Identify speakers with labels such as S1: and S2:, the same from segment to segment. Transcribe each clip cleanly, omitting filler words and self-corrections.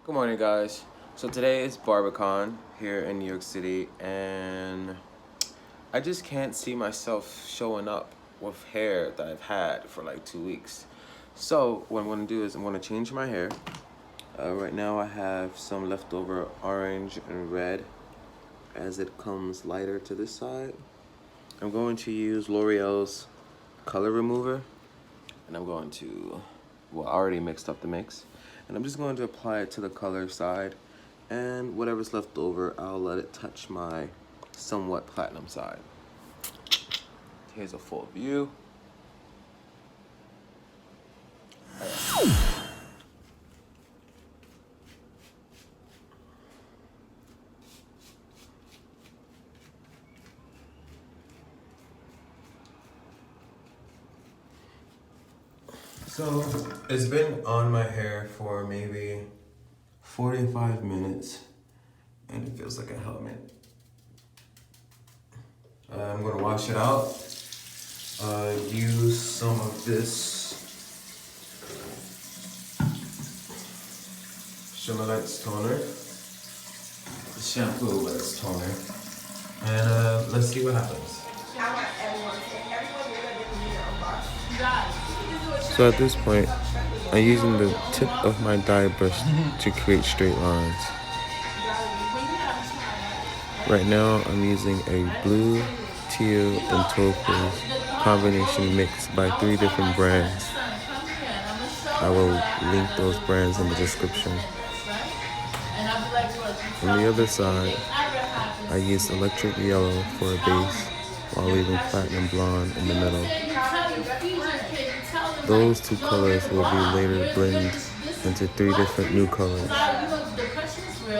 S1: Good morning, guys. So today is BarberCon here in New York City, and I just can't see myself showing up with hair that I've had for like 2 weeks. So what I'm going to do is I'm going to change my hair. Right now I have some leftover orange and red as it comes lighter to this side. I'm going to use L'Oreal's color remover, and I'm going to, well, I already mixed up the mix. And I'm just going to apply it to the color side, and whatever's left over, I'll let it touch my somewhat platinum side. Here's a full view. So it's been on my hair for maybe 45 minutes, and it feels like a helmet. I'm gonna wash it out. Use some of this Lights toner, the shampoo Lights toner, and let's see what happens. So at this point, I'm using the tip of my dye brush to create straight lines. Right now, I'm using a blue, teal, and turquoise combination mixed by 3 different brands. I will link those brands in the description. On the other side, I use electric yellow for a base while leaving platinum blonde in the middle. Those 2 colors will be later blended into 3 different new colors.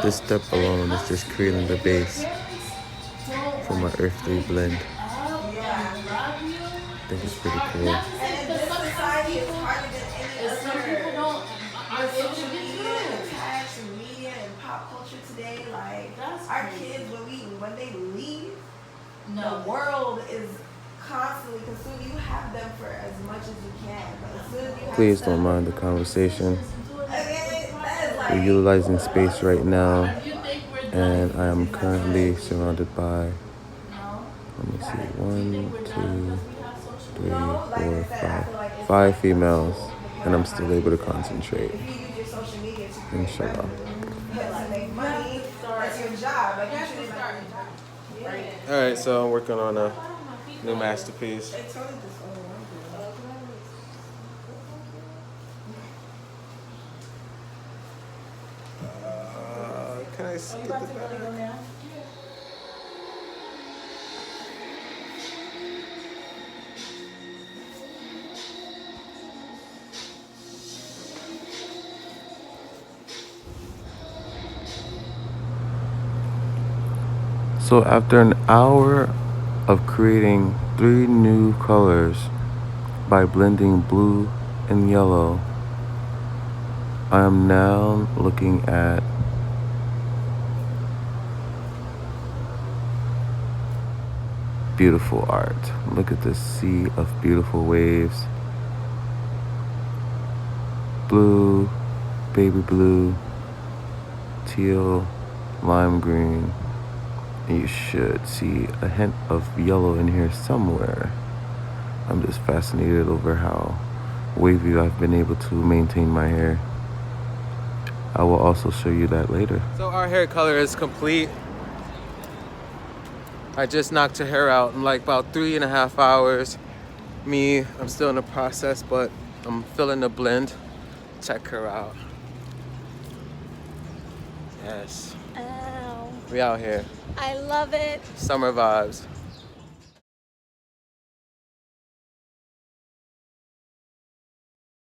S1: This step alone is just creating the base for my earthly blend. I think it's pretty cool.
S2: Today, like our kids, when they leave, the world is constantly consumed. You have them for as much as you can, but as soon as you have
S1: Please don't mind the conversation. We're utilizing space right now, and I am currently surrounded by, let me see, 1, 2, 3, 4, 5 females, and I'm still able to concentrate. Inshallah. Alright, so I'm working on a new masterpiece. Can I skip the back? So after an hour of creating 3 new colors by blending blue and yellow, I am now looking at beautiful art. Look at this sea of beautiful waves. Blue, baby blue, teal, lime green. And you should see a hint of yellow in here somewhere. I'm just fascinated over how wavy I've been able to maintain my hair. I will also show you that later. So our hair color is complete. I just knocked her hair out in like about 3.5 hours. I'm still in the process, but I'm feeling the blend. Check her out. Yes.
S3: Ow.
S1: We out here.
S3: I love it.
S1: Summer vibes.